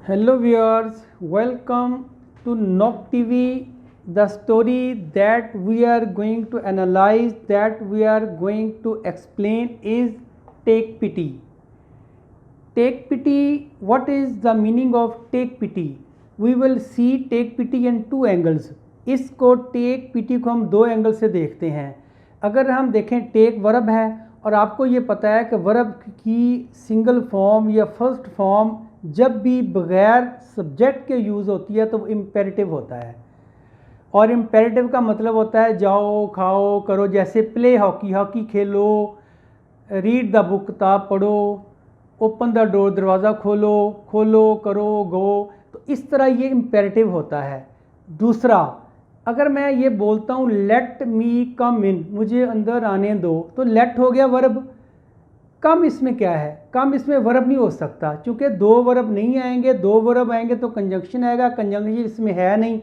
Hello viewers, welcome to Nok TV. The story that we are going to analyze, that we are going to explain is Take Pity. Take Pity, what is the meaning of Take Pity? We will see Take Pity in two angles. इसको take पिटी को हम दो angle से देखते हैं। अगर हम देखें टेक वर्ब है और आपको ये पता है कि वर्ब की सिंगल फॉर्म या फर्स्ट फॉर्म जब भी बग़ैर सब्जेक्ट के यूज़ होती है तो वो इम्पेरेटिव होता है। और इम्पेरेटिव का मतलब होता है जाओ खाओ करो, जैसे play hockey, hockey Khelo, read the book किताब पढ़ो, ओपन द डोर दरवाज़ा खोलो, खोलो करो गो। तो इस तरह ये इम्पेरेटिव होता है। दूसरा, अगर मैं ये बोलता हूँ लेट मी कम इन, मुझे अंदर आने दो, तो लेट हो गया वर्ब। कम इसमें क्या है? कम इसमें वर्ब नहीं हो सकता, क्योंकि दो वर्ब नहीं आएंगे। दो वर्ब आएंगे तो कंजंक्शन आएगा, कंजंक्शन इसमें है नहीं।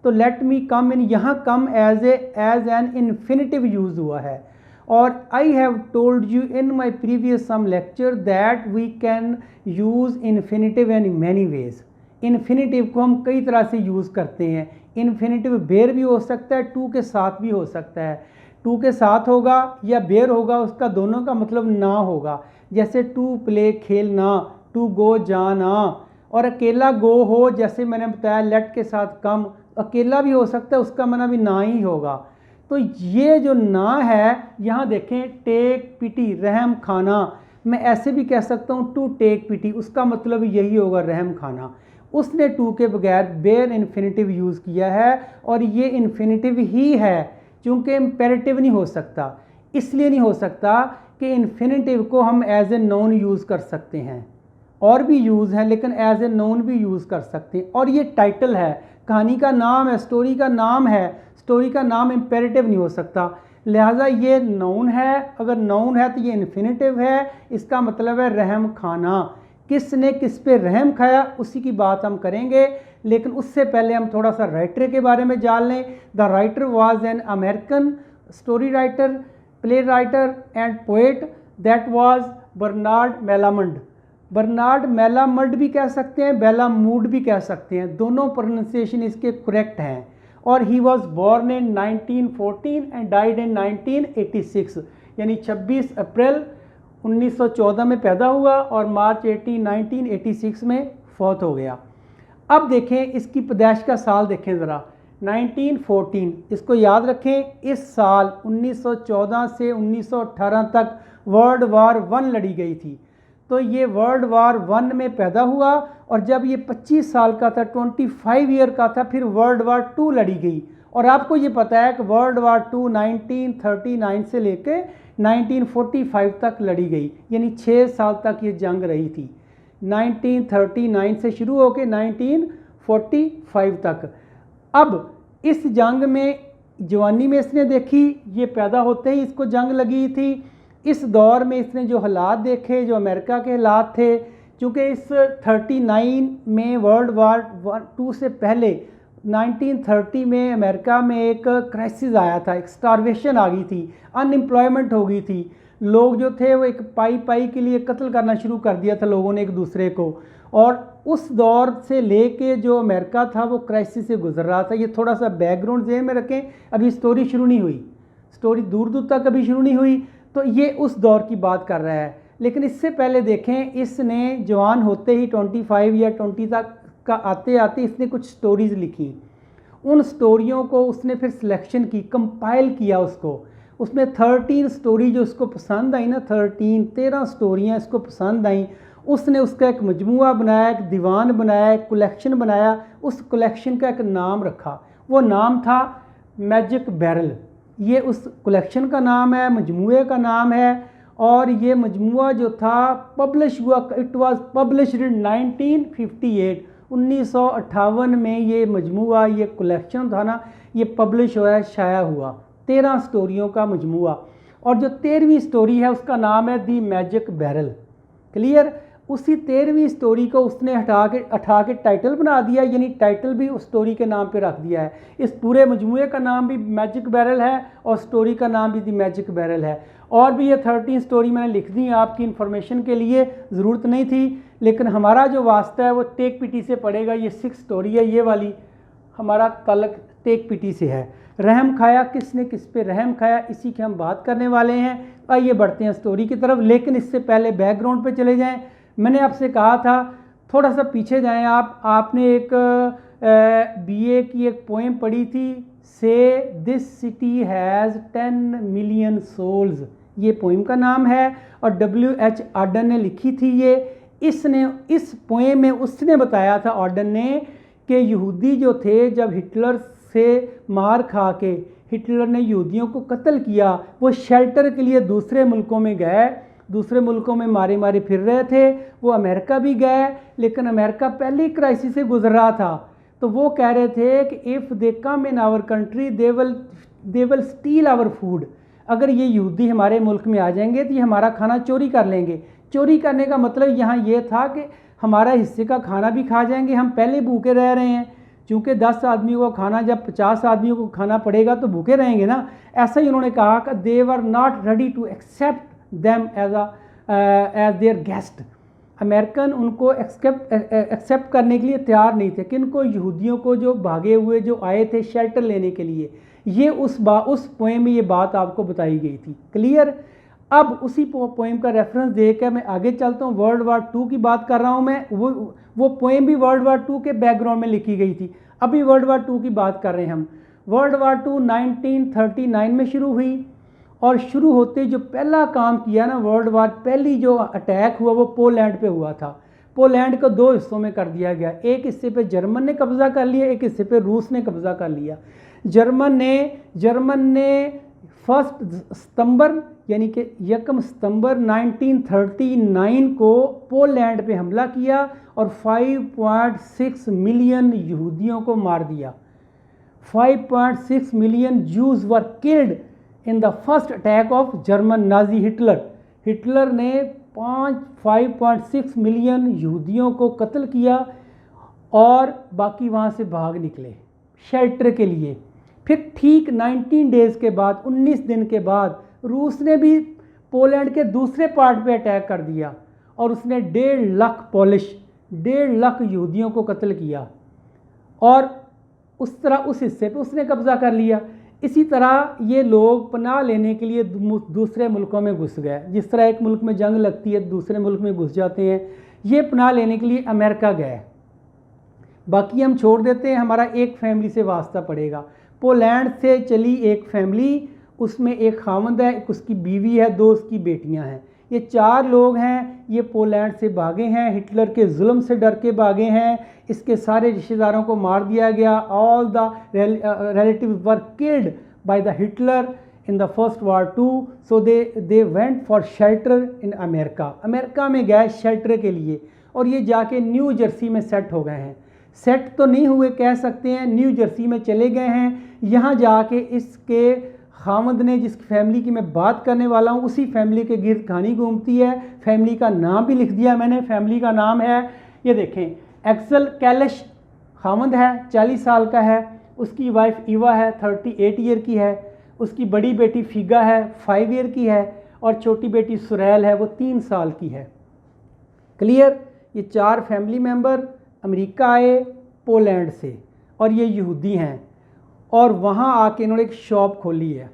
तो लेट मी कम इन, यहाँ come as an infinitive use हुआ है। और I have told you in my previous some lecture that we can use infinitive in many ways. Infinitive को हम कई तरह से यूज़ करते हैं। इन्फिनिटिव बेर भी हो सकता है, टू के साथ भी हो सकता है। टू के साथ होगा या बेर होगा, उसका दोनों का मतलब ना होगा। जैसे टू प्ले खेलना, टू गो जाना। और अकेला गो हो, जैसे मैंने बताया लेट के साथ कम, अकेला भी हो सकता है, उसका माना भी ना ही होगा। तो ये जो ना है, यहाँ देखें टेक पिटी, रहम खाना। मैं ऐसे भी कह सकता हूँ टू टेक पिटी, उसका मतलब यही होगा रहम खाना। उसने टू के बगैर बेर इन्फिनिटिव यूज़ किया है और ये इन्फिनिटिव ही है, क्योंकि इम्पेरेटिव नहीं हो सकता। इसलिए नहीं हो सकता कि इन्फिनिटिव को हम एज ए नोन यूज़ कर सकते हैं। और भी यूज़ हैं, लेकिन एज ए नोन भी यूज़ कर सकते हैं। और ये टाइटल है, कहानी का नाम है, स्टोरी का नाम है। स्टोरी का नाम इम्पेरेटिव नहीं हो सकता, लिहाजा ये नोन है। अगर नोन है तो ये इन्फिनिटिव है, इसका मतलब है रहम खाना। किसने किस पे रहम खाया, उसी की बात हम करेंगे। लेकिन उससे पहले हम थोड़ा सा राइटर के बारे में जान लें। The writer was an American story writer, play writer and poet, that was Bernard Malamud. Bernard Malamud भी कह सकते हैं, बेलामूड भी कह सकते हैं, दोनों प्रोनाउंसिएशन इसके करेक्ट हैं। और he was born in 1914 and died in 1986, यानी 26 अप्रैल 1914 में पैदा हुआ और मार्च 1986 में फौत हो गया। अब देखें इसकी पैदाइश का साल देखें ज़रा, 1914, इसको याद रखें। इस साल 1914 से 1918 तक वर्ल्ड वार 1 लड़ी गई थी। तो ये वर्ल्ड वार 1 में पैदा हुआ और जब ये 25 साल का था, 25 ईयर का था, फिर वर्ल्ड वार 2 लड़ी गई। और आपको ये पता है कि वर्ल्ड वार 2 1939 से लेकर 1945 तक लड़ी गई, यानी 6 साल तक ये जंग रही थी। 1939 से शुरू होकर 1945 तक। अब इस जंग में जवानी में इसने देखी, ये पैदा होते ही इसको जंग लगी थी। इस दौर में इसने जो हालात देखे, जो अमेरिका के हालात थे, चूँकि इस 39 में वर्ल्ड वार 2 से पहले 1930 में अमेरिका में एक क्राइसिस आया था, एक स्टारवेशन आ गई थी, अनएम्प्लॉयमेंट हो गई थी। लोग जो थे वो एक पाई के लिए कत्ल करना शुरू कर दिया था लोगों ने एक दूसरे को। और उस दौर से लेके जो अमेरिका था वो क्राइसिस से गुजर रहा था। ये थोड़ा सा बैकग्राउंड ज़हन में रखें, अभी स्टोरी शुरू नहीं हुई, स्टोरी दूर दूर तक अभी शुरू नहीं हुई। तो ये उस दौर की बात कर रहा है। लेकिन इससे पहले देखें, इसने जवान होते ही 25 या 20 तक का आते आते इसने कुछ स्टोरीज़ लिखी। उन स्टोरियों को उसने फिर सिलेक्शन की, कंपाइल किया उसको। उसमें 13 स्टोरी जो उसको पसंद आई ना, 13 स्टोरियाँ इसको पसंद आई। उसने उसका एक मजमुआ बनाया, एक दीवान बनाया, एक कलेक्शन बनाया। उस कलेक्शन का एक नाम रखा, वो नाम था मैजिक बैरल। ये उस कलेक्शन का नाम है, मजमुए का नाम है। और ये मजमुआ जो था पब्लिश हुआ, इट वाज पब्लिश्ड इन 1958, 1958 में ये मजमुआ, ये कलेक्शन था ना, ये पब्लिश हुआ, शाया हुआ। 13 स्टोरियों का मजमुआ। और जो 13वीं स्टोरी है उसका नाम है दी मैजिक बैरल। क्लियर? उसी 13वीं स्टोरी को उसने हटा के टाइटल बना दिया, यानी टाइटल भी उस स्टोरी के नाम पे रख दिया है। इस पूरे मजमूए का नाम भी मैजिक बैरल है और स्टोरी का नाम भी दी मैजिक बैरल है। और भी ये 13 स्टोरी मैंने लिख दी आपकी इन्फॉर्मेशन के लिए, ज़रूरत नहीं थी, लेकिन हमारा जो वास्ता है वो टेक पीटी से पड़ेगा। ये 6 स्टोरी है, ये वाली हमारा ताल्लुक टेक पीटी से है। रहम खाया, किसने किस पे रहम खाया, इसी की हम बात करने वाले हैं। आइए बढ़ते हैं स्टोरी की तरफ, लेकिन इससे पहले बैकग्राउंड पे चले जाएं। मैंने आपसे कहा था थोड़ा सा पीछे जाएं आपने एक बीए की एक पोएम पढ़ी थी, say this city has 10 million souls, ये पोएम का नाम है और W.H. ऑर्डन ने लिखी थी ये। इसने इस पोएम में उसने बताया था, ऑर्डन ने, कि यहूदी जो थे जब हिटलर से मार खा के हिटलर ने यहूदियों को कत्ल किया, वो शेल्टर के लिए दूसरे मुल्कों में गए, दूसरे मुल्कों में मारे मारे फिर रहे थे। वो अमेरिका भी गए, लेकिन अमेरिका पहली क्राइसिस से गुजर रहा था, तो वो कह रहे थे कि if they come in our country they will steal our food. अगर ये यहूदी हमारे मुल्क में आ जाएंगे तो ये हमारा खाना चोरी कर लेंगे। चोरी करने का मतलब यहाँ ये था कि हमारा हिस्से का खाना भी खा जाएंगे, हम पहले भूखे रह रहे हैं, क्योंकि 10 आदमियों को खाना जब 50 आदमियों को खाना पड़ेगा तो भूखे रहेंगे ना। ऐसा ही उन्होंने कहा कि they were not ready to accept them as their guest. American उनको एक्सेप्ट करने के लिए तैयार नहीं थे, किनको, यहूदियों को जो भागे हुए जो आए थे शेल्टर लेने के लिए। ये उस पोएम में ये बात आपको बताई गई थी। क्लियर। अब उसी पोएम का रेफरेंस देकर मैं आगे चलता हूँ। वर्ल्ड वार 2 की बात कर रहा हूँ मैं, वो पोएम भी वर्ल्ड वार 2 के बैकग्राउंड में लिखी गई थी। अभी वर्ल्ड वार 2 की बात कर रहे हैं हम। वर्ल्ड वार 2 1939 में शुरू हुई, और शुरू होते जो पहला काम किया ना, वर्ल्ड वार पहली जो अटैक हुआ वो पोलैंड पे हुआ था। पोलैंड को 2 हिस्सों में कर दिया गया, एक हिस्से पे जर्मन ने कब्ज़ा कर लिया, एक हिस्से पे रूस ने कब्ज़ा कर लिया। जर्मन ने 1 सितंबर यानी कि 1 सितंबर 1939 को पोलैंड पे हमला किया और 5.6 मिलियन यहूदियों को मार दिया। 5.6 million juice were killed in the first attack of German Nazi Hitler. Hitler ने 5.6 मिलियन यहूदियों को कत्ल किया और बाकी वहाँ से भाग निकले शेल्टर के लिए। फिर ठीक 19 डेज़ के बाद, 19 दिन के बाद, रूस ने भी पोलैंड के दूसरे पार्ट पे अटैक कर दिया और उसने 1.5 लाख यहूदियों को कत्ल किया और उस तरह उस हिस्से पे उसने कब्ज़ा कर लिया। इसी तरह ये लोग पनाह लेने के लिए दूसरे मुल्कों में घुस गए। जिस तरह एक मुल्क में जंग लगती है दूसरे मुल्क में घुस जाते हैं, ये पनाह लेने के लिए अमेरिका गए। बाकी हम छोड़ देते हैं, हमारा एक फैमिली से वास्ता पड़ेगा। पोलैंड से चली एक फैमिली, उसमें एक खामद है, एक उसकी बीवी है, 2 उसकी बेटियां हैं। ये 4 लोग हैं, ये पोलैंड से भागे हैं, हिटलर के जुल्म से डर के भागे हैं। इसके सारे रिश्तेदारों को मार दिया गया। All the relatives were killed by the Hitler in the first war 2, so they went for shelter in America. America में गए शेल्टर के लिए और ये जाके न्यू जर्सी में सेट हो गए हैं। सेट तो नहीं हुए कह सकते हैं, न्यू जर्सी में चले गए हैं। यहाँ जाके इसके खामद ने, जिस फैमिली की मैं बात करने वाला हूँ, उसी फैमिली के गिर्द कहानी घूमती है। फैमिली का नाम भी लिख दिया मैंने। फैमिली का नाम है, ये देखें, एक्सल कैलिश खामद है, 40 साल का है। उसकी वाइफ ईवा है, 38 ईयर की है। उसकी बड़ी बेटी फिगा है, 5 ईयर की है, और छोटी बेटी सुरैल है, वो 3 साल की है। क्लियर। ये 4 फैमिली मेम्बर अमेरिका आए पोलैंड से और ये यहूदी हैं और वहाँ आके इन्होंने एक शॉप खोली है।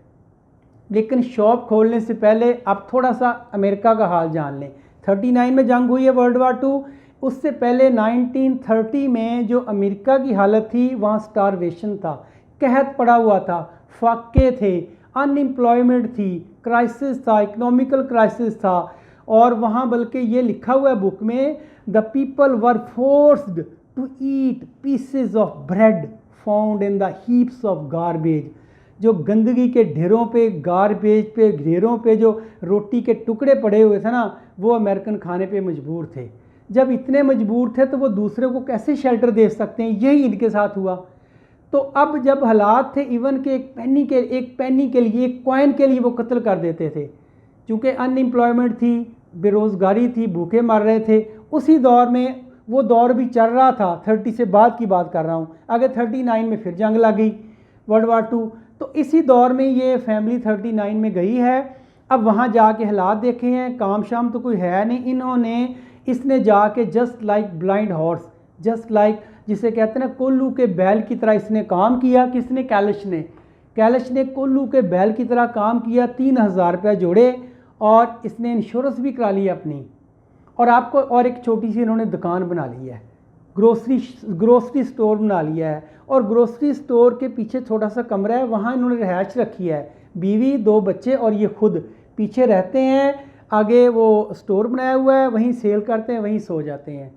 लेकिन शॉप खोलने से पहले आप थोड़ा सा अमेरिका का हाल जान लें। 39 में जंग हुई है वर्ल्ड वार 2, उससे पहले 1930 में जो अमेरिका की हालत थी, वहाँ स्टारवेशन था, कहत पड़ा हुआ था, फाके थे, अनएम्प्लॉयमेंट थी, क्राइसिस था, इकोनॉमिकल क्राइसिस था। और वहाँ बल्कि ये लिखा हुआ है बुक में, the people were forced to eat pieces of bread found in the heaps of garbage. जो गंदगी के ढेरों पे, गार्बेज पे, ढेरों पे जो रोटी के टुकड़े पड़े हुए थे ना, वो अमेरिकन खाने पे मजबूर थे। जब इतने मजबूर थे तो वो दूसरे को कैसे शेल्टर दे सकते हैं, यही इनके साथ हुआ। तो अब जब हालात थे इवन के एक पेनी के लिए, एक कॉइन के लिए वो कत्ल कर देते थे, क्योंकि अनएम्प्लॉयमेंट थी, बेरोज़गारी थी, भूखे मर रहे थे। उसी दौर में, वो दौर भी चल रहा था, 30 से बाद की बात कर रहा हूँ, आगे 39 में फिर जंग लग गई वर्ल्ड वार 2। तो इसी दौर में ये फैमिली 39 में गई है अब वहाँ जाके हालात देखे हैं, काम शाम तो कोई है नहीं, इसने जाके just like blind horse, just like जिसे कहते हैं ना कोल्लू के बैल की तरह इसने काम किया। किसने? कैलश ने कोल्लू के बैल की तरह काम किया, 3,000 रुपये जोड़े और इसने इंश्योरेंस भी करा ली अपनी। और आपको और एक छोटी सी इन्होंने दुकान बना ली है, ग्रोसरी स्टोर बना लिया है। और ग्रोसरी स्टोर के पीछे छोटा सा कमरा है, वहाँ इन्होंने रिहाइश रखी है, बीवी 2 बच्चे और ये खुद पीछे रहते हैं। आगे वो स्टोर बनाया हुआ है, वहीं सेल करते हैं, वहीं सो जाते हैं।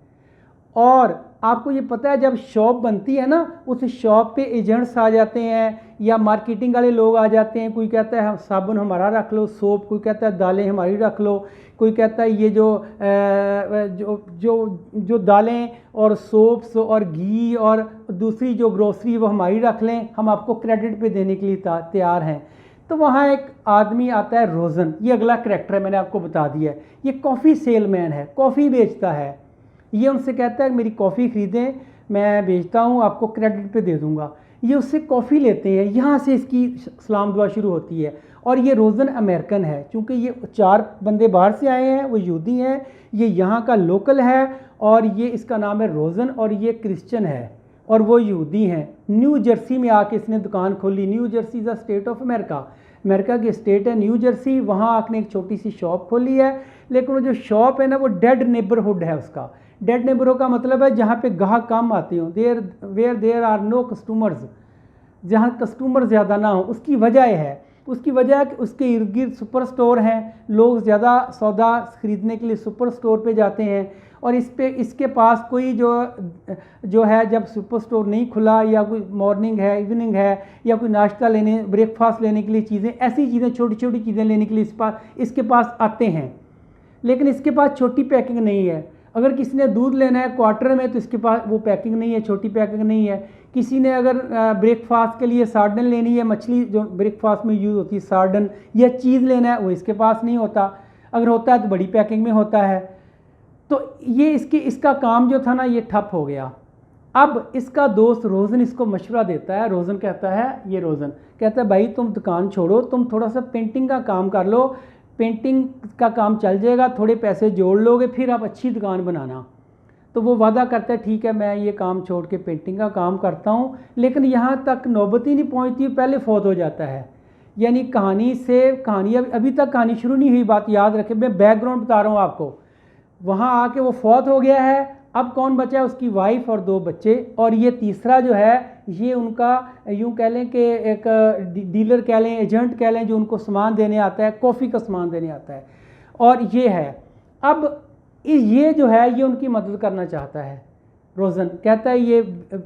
और आपको ये पता है जब शॉप बनती है ना, उस शॉप पे एजेंट्स आ जाते हैं या मार्केटिंग वाले लोग आ जाते हैं। कोई कहता है साबुन हमारा रख लो, सोप, कोई कहता है दालें हमारी रख लो, कोई कहता है ये जो दालें और सोप्स और घी और दूसरी जो ग्रोसरी वो हमारी रख लें, हम आपको क्रेडिट पे देने के लिए तैयार हैं। तो वहाँ एक आदमी आता है रोज़न, ये अगला करैक्टर है, मैंने आपको बता दिया है। ये कॉफ़ी सेलमैन है, कॉफ़ी बेचता है। ये उनसे कहता है मेरी कॉफ़ी ख़रीदें, मैं बेचता हूँ, आपको क्रेडिट पे दे दूँगा। ये उससे कॉफ़ी लेते हैं, यहाँ से इसकी सलाम दुआ शुरू होती है। और ये रोज़न अमेरिकन है, क्योंकि ये 4 बंदे बाहर से आए हैं, वो यहूदी हैं, ये यहाँ का लोकल है और ये इसका नाम है रोज़न और ये क्रिश्चियन है और वो यहूदी हैं। न्यू जर्सी में आके इसने दुकान खोली। New Jersey is the state of America की स्टेट है न्यू जर्सी। वहाँ आके एक छोटी सी शॉप खोली है, लेकिन वो जो शॉप है ना वो डेड नेबरहुड है उसका। डेड नेबरहुड का मतलब है जहाँ पे गाहक कम आते हों, देयर आर नो कस्टमर्स, जहाँ कस्टमर ज़्यादा ना हो। उसकी वजह है कि उसके इर्द गिर्द सुपर स्टोर हैं, लोग ज़्यादा सौदा ख़रीदने के लिए सुपर स्टोर पे जाते हैं। और इसके पास कोई जो है, जब सुपर स्टोर नहीं खुला या कोई मॉर्निंग है, इवनिंग है, या कोई नाश्ता लेने, ब्रेकफास्ट लेने के लिए चीज़ें, ऐसी चीज़ें, छोटी छोटी चीज़ें लेने के लिए इसके पास आते हैं। लेकिन इसके पास छोटी पैकिंग नहीं है। अगर किसी ने दूध लेना है क्वार्टर में तो इसके पास वो पैकिंग नहीं है, छोटी पैकिंग नहीं है। किसी ने अगर ब्रेकफास्ट के लिए सार्डन लेनी है, मछली जो ब्रेकफास्ट में यूज़ होती है सार्डन, या चीज़ लेना है, वो इसके पास नहीं होता। अगर होता है तो बड़ी पैकिंग में होता है। तो ये इसका काम जो था ना ये ठप हो गया। अब इसका दोस्त रोज़न इसको मशवरा देता है। रोज़न कहता है भाई तुम दुकान छोड़ो, तुम थोड़ा सा पेंटिंग का काम कर लो, पेंटिंग का काम चल जाएगा, थोड़े पैसे जोड़ लोगे, फिर आप अच्छी दुकान बनाना। तो वो वादा करता है ठीक है मैं ये काम छोड़ के पेंटिंग का काम करता हूँ। लेकिन यहाँ तक नौबत ही नहीं पहुँचती, पहले फौत हो जाता है। यानी कहानी अभी तक कहानी शुरू नहीं हुई, बात याद रखें, मैं बैकग्राउंड बता रहा हूँ आपको। वहाँ आके वो फौत हो गया है। अब कौन बचा है? उसकी वाइफ और 2 बच्चे। और ये तीसरा जो है ये उनका यूँ कह लें कि एक डीलर कह लें, एजेंट कह लें, जो उनको सामान देने आता है, कॉफ़ी का सामान देने आता है। और ये है, अब ये जो है ये उनकी मदद करना चाहता है। रोज़न कहता है ये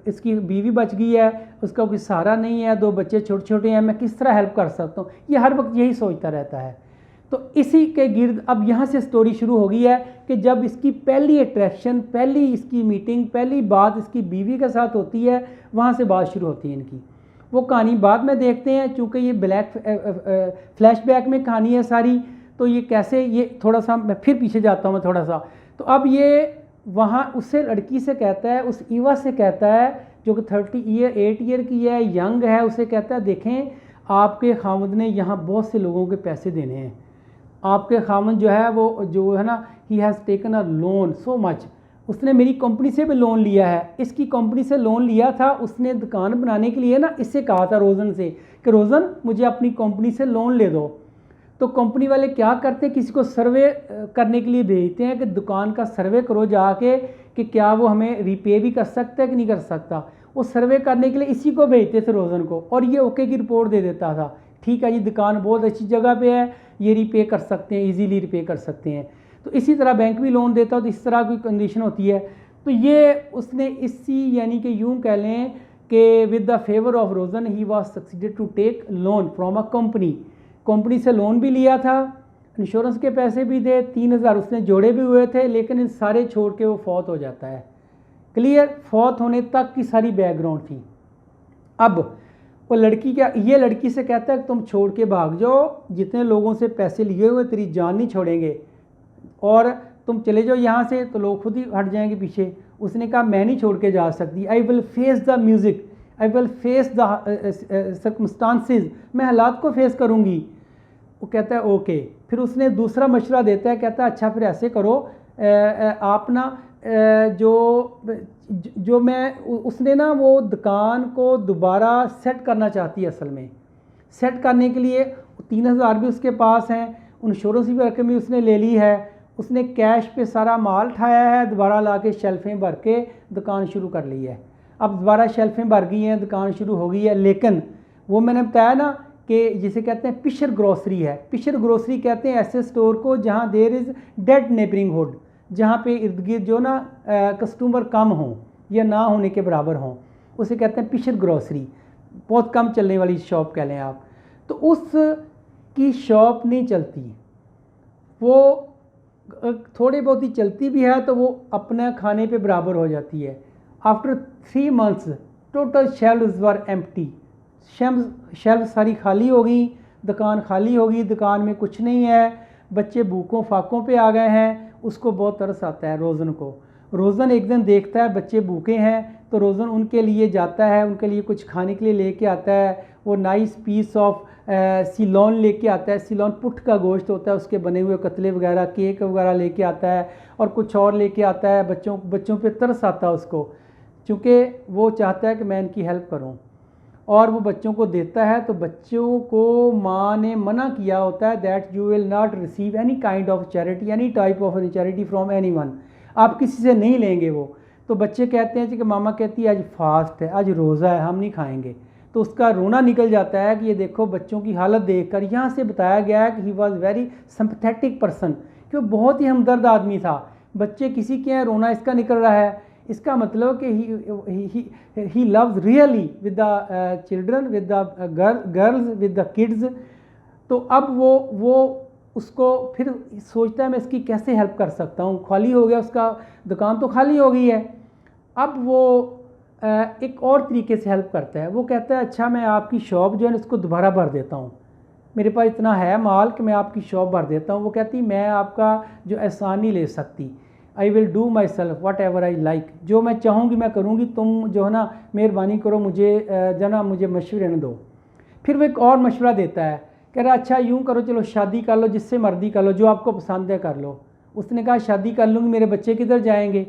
इसकी बीवी बच गई है, उसका कोई सहारा नहीं है, 2 बच्चे छोटे छोटे हैं, मैं किस तरह हेल्प कर सकता हूँ। ये हर वक्त यही सोचता रहता है। तो इसी के गिर्द अब यहाँ से स्टोरी शुरू हो गई है कि जब इसकी पहली अट्रैक्शन, पहली इसकी मीटिंग, पहली बात इसकी बीवी के साथ होती है, वहाँ से बात शुरू होती है इनकी। वो कहानी बाद में देखते हैं, चूँकि ये फ्लैशबैक में कहानी है सारी, तो ये कैसे, ये थोड़ा सा मैं फिर पीछे जाता हूँ मैं थोड़ा सा। तो अब ये वहाँ उससे लड़की से कहता है, उस ईवा से कहता है जो कि 8 ईयर की है, यंग है, उसे कहता है देखें आपके खामद ने यहाँ बहुत से लोगों के पैसे देने हैं। आपके खामद जो है वो जो है ना, he has taken a loan so much, उसने मेरी कंपनी से भी लोन लिया है। इसकी कंपनी से लोन लिया था, उसने दुकान बनाने के लिए ना इससे कहा था रोज़न से कि रोज़न मुझे अपनी कंपनी से लोन ले दो। तो कंपनी वाले क्या करते हैं, किसी को सर्वे करने के लिए भेजते हैं कि दुकान का सर्वे करो जाके कि क्या वो हमें रिपे भी कर सकता है कि नहीं कर सकता। वो सर्वे करने के लिए इसी को भेजते थे रोज़न को, और ये ओके की रिपोर्ट दे देता था, ठीक है जी दुकान बहुत अच्छी जगह पे है, ये रिपे कर सकते हैं, इजीली रिपे कर सकते हैं। तो इसी तरह बैंक भी लोन देता हो, तो इस तरह की कंडीशन होती है। तो ये उसने इसी यानी कि यूँ कह लें कि with the favour of Rosen he was succeeded to take loan from a company से लोन भी लिया था, इंश्योरेंस के पैसे भी थे, 3,000 उसने जोड़े भी हुए थे, लेकिन इन सारे छोड़ के वो फौत हो जाता है। क्लियर? फौत होने तक की सारी बैकग्राउंड थी। अब वो ये लड़की से कहता है तुम छोड़ के भाग जाओ, जितने लोगों से पैसे लिए हुए तेरी जान नहीं छोड़ेंगे, और तुम चले जाओ यहाँ से तो लोग खुद ही हट जाएंगे पीछे। उसने कहा मैं नहीं छोड़ के जा सकती, I will face the music, I will face the circumstances, मैं हालात को फेस करूँगी। वो कहता है ओके। फिर उसने दूसरा मशवरा देता है, कहता है अच्छा फिर ऐसे करो, आप ना जो मैं उसने ना वो दुकान को दोबारा सेट करना चाहती है। असल में सेट करने के लिए 3,000 भी उसके पास हैं, इंश्योरेंस की रकम भी उसने ले ली है, उसने कैश पे सारा माल उठाया है, दोबारा ला के शेल्फें भर के दुकान शुरू कर ली है। अब दोबारा शेल्फें भर गई हैं, दुकान शुरू हो गई है। लेकिन वो मैंने बताया ना कि जिसे कहते हैं पिशर ग्रोसरी है। पिशर ग्रोसरी कहते हैं ऐसे स्टोर को जहाँ there is dead neighbouring hood, जहाँ पे इर्द गिर्द जो ना कस्टमर कम हों या ना होने के बराबर हों, उसे कहते हैं पिशर ग्रोसरी, बहुत कम चलने वाली शॉप कह लें आप। तो उस की शॉप नहीं चलती, वो थोड़ी बहुत ही चलती भी है तो वो अपने खाने पे बराबर हो जाती है। आफ्टर 3 months टोटल शेल्व्स वर एम्प्टी, शेल्व सारी खाली हो गई, दुकान खाली हो गई, दुकान में कुछ नहीं है, बच्चे भूखों फाकों पे आ गए हैं। उसको बहुत तरस आता है रोज़न को। रोज़न एक दिन देखता है बच्चे भूखे हैं तो रोज़न उनके लिए जाता है, उनके लिए कुछ खाने के लिए लेके आता है। वो नाइस पीस ऑफ सिलोन लेके आता है, सिलोन पुट का गोश्त होता है, उसके बने हुए कतले वगैरह, केक वगैरह लेके आता है और कुछ और लेके आता है। बच्चों पे तरस आता है उसको, चूँकि वो चाहता है कि मैं इनकी हेल्प करूं, और वो बच्चों को देता है। तो बच्चों को माँ ने मना किया होता है that you will not receive any kind of charity, any type of charity from any one, आप किसी से नहीं लेंगे वो। तो बच्चे कहते हैं कि मामा कहती है आज फास्ट है, आज रोज़ा है, हम नहीं खाएंगे। तो उसका रोना निकल जाता है कि ये देखो बच्चों की हालत देखकर। यहाँ से बताया गया है कि he was very sympathetic person, कि वो बहुत ही हमदर्द आदमी था। बच्चे किसी के यहाँ रोना इसका निकल रहा है, इसका मतलब कि he loves really with the children, with the girls, with the kids. तो अब वो उसको फिर सोचता है मैं इसकी कैसे हेल्प कर सकता हूँ। खाली हो गया उसका, दुकान तो खाली हो गई है। अब वो एक और तरीके से हेल्प करता है। वो कहता है अच्छा मैं आपकी शॉप जो है इसको दोबारा भर देता हूँ, मेरे पास इतना है माल कि मैं आपकी शॉप भर देता हूँ। वो कहती मैं आपका जो एहसान नहीं ले सकती, I will do my self what ever I like, जो मैं चाहूँगी मैं करूँगी, तुम जो है ना मेहरबानी करो मुझे जना मुझे मशवरे न दो। फिर वो एक और मशवरा देता है, कह रहा अच्छा यूँ करो चलो शादी कर लो, जिससे मर्जी कर लो, जो आपको पसंद है कर लो। उसने कहा शादी कर लूँगी, मेरे बच्चे किधर जाएंगे?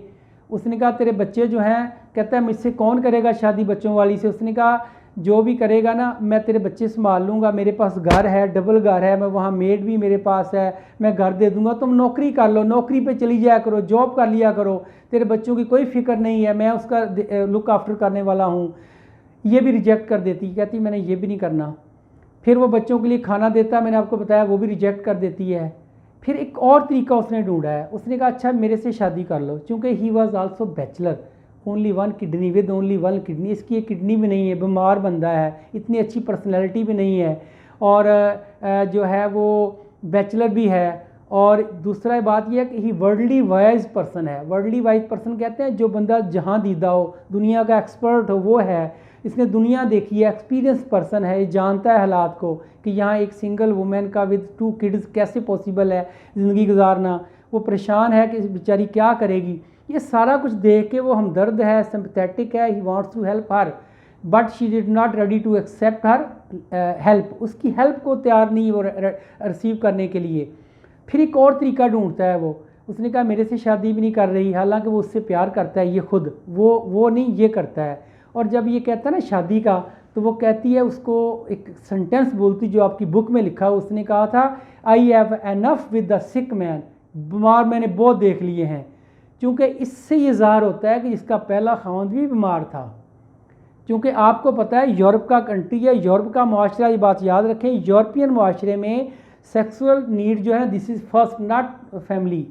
उसने कहा तेरे बच्चे जो हैं, कहता है मुझसे कौन करेगा शादी बच्चों वाली से। उसने कहा जो भी करेगा ना मैं तेरे बच्चे संभाल लूँगा, मेरे पास घर है, डबल घर है, मैं वहाँ मेड भी मेरे पास है, मैं घर दे दूँगा, तुम नौकरी कर लो, नौकरी पे चली जाया करो, जॉब कर लिया करो, तेरे बच्चों की कोई फ़िक्र नहीं है, मैं उसका लुक आफ्टर करने वाला हूँ। ये भी रिजेक्ट कर देती, कहती मैंने ये भी नहीं करना। फिर वो बच्चों के लिए खाना देता, मैंने आपको बताया, वो भी रिजेक्ट कर देती है। फिर एक और तरीका उसने ढूंढा है, उसने कहा अच्छा मेरे से शादी कर लो, क्योंकि he was also bachelor, only 1 kidney, with only 1 kidney, इसकी एक किडनी भी नहीं है, बीमार बंदा है, इतनी अच्छी पर्सनैलिटी भी नहीं है, और जो है वो बैचलर भी है। और दूसरा बात यह है कि ही वर्ल्डली वाइज पर्सन है। वर्ल्डली वाइज पर्सन कहते हैं जो बंदा जहाँ दीदा हो, दुनिया का एक्सपर्ट हो, वो है, इसने दुनिया देखी है, एक्सपीरियंस पर्सन है, जानता है हालात को कि यहाँ एक सिंगल वुमेन का विद 2 किड्स कैसे पॉसिबल है ज़िंदगी गुजारना। वो परेशान है कि बेचारी क्या करेगी। ये सारा कुछ देख के वो हमदर्द है, सिंपैथेटिक है, he wants to help her, but she did not ready to accept her help. उसकी हेल्प को तैयार नहीं वो रिसीव करने के लिए। फिर एक और तरीका ढूंढता है वो, उसने कहा मेरे से शादी भी नहीं कर रही, हालांकि वो उससे प्यार करता है, ये खुद वो नहीं, ये करता है। और जब ये कहता है ना शादी का, तो वो कहती है, उसको एक सेंटेंस बोलती जो आपकी बुक में लिखा है, उसने कहा था I have enough with the sick man, बीमार मैंने बहुत देख लिए हैं। क्योंकि इससे ये ज़ाहिर होता है कि इसका पहला खावंद भी बीमार था। क्योंकि आपको पता है यूरोप का कंट्री है, यूरोप का माशरा, ये बात याद रखें, यूरोपियन माशरे में सेक्सुअल नीड जो है this is first not family,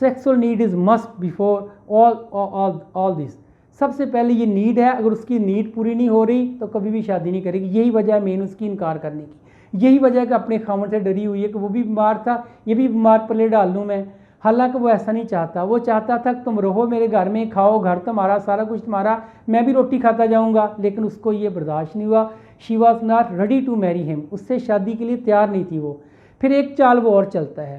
sexual need is must before all this. सबसे पहले ये नीड है, अगर उसकी नीड पूरी नहीं हो रही तो कभी भी शादी नहीं करेगी। यही वजह है मेन उसकी इनकार करने की, यही वजह है कि अपने खामन से डरी हुई है कि वो भी बीमार था, ये भी बीमार पले डाल लूँ मैं। हालांकि वो ऐसा नहीं चाहता, वो चाहता था कि तुम रहो मेरे घर में, खाओ, घर तुम्हारा, सारा कुछ तुम्हारा, मैं भी रोटी खाता जाऊँगा। लेकिन उसको ये बर्दाश्त नहीं हुआ, she was not ready to marry him, उससे शादी के लिए तैयार नहीं थी वो। फिर एक चाल वो और चलता है,